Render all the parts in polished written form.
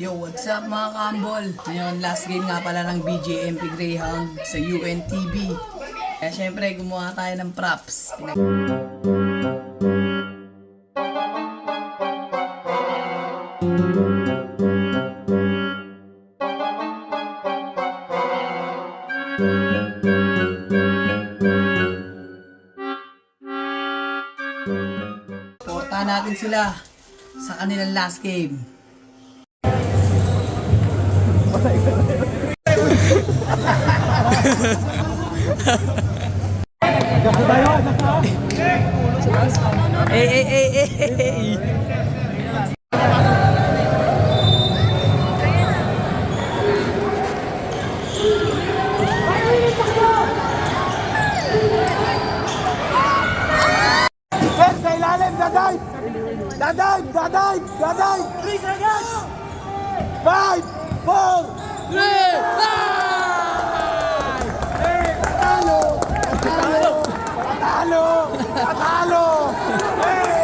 Yo, what's up mga kambol? Ngayon, last game nga pala ng BJMP Greyhound sa UNTV. Kaya syempre, gumawa tayo ng props. Portahan natin sila sa kanilang last game. Hey. Sir, sa ilalim, daday! Please, agad! 5, 4, 3,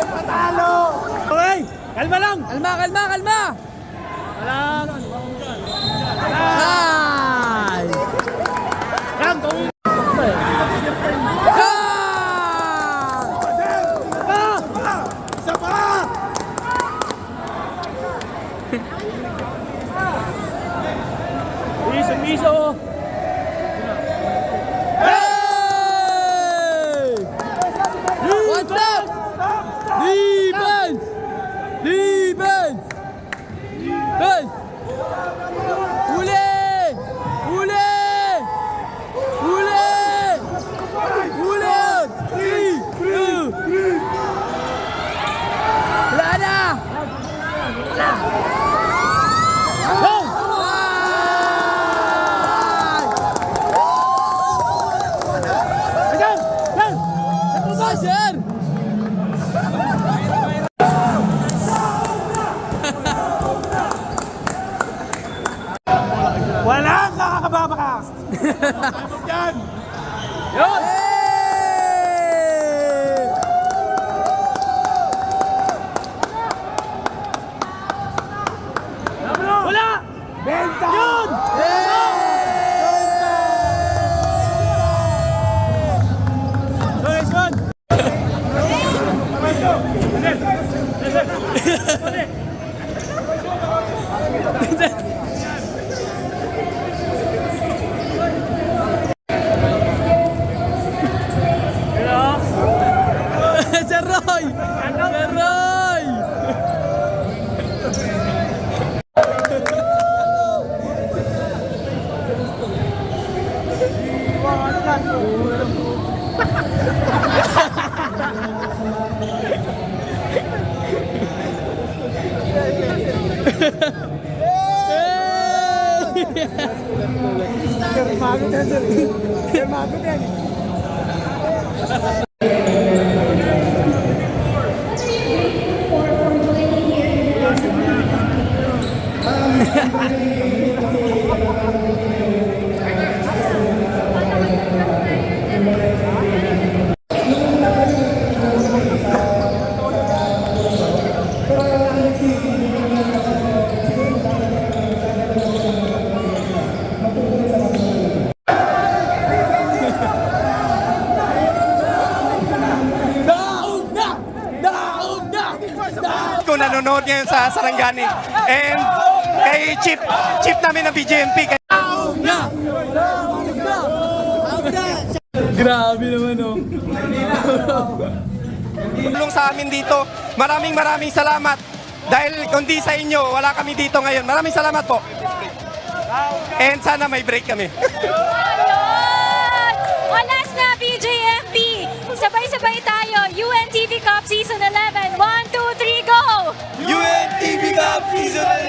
Patalo! Okay, kalma lang! Kalma! Ay! Yan, gawin! Isa pa! Piso! Hey! What's up? Defense! Uli! Wala na! Sir! Walang nakakababakas! Yan! Yun! Wala! Benta! Yun! Sir Roy! Mago din. Kung nanonood ngayon sa Sarangani and kay Chief namin ng BJMP. Grabe naman oh. Tulong sa amin dito. Maraming salamat. Dahil kundi sa inyo, wala kami dito ngayon. Maraming salamat po. And sana may break kami. Walas na BJMP! Sabay-sabay tayo! UNTV Cup Season 11! 1, 2, 3, go! UNTV Cup Season 11!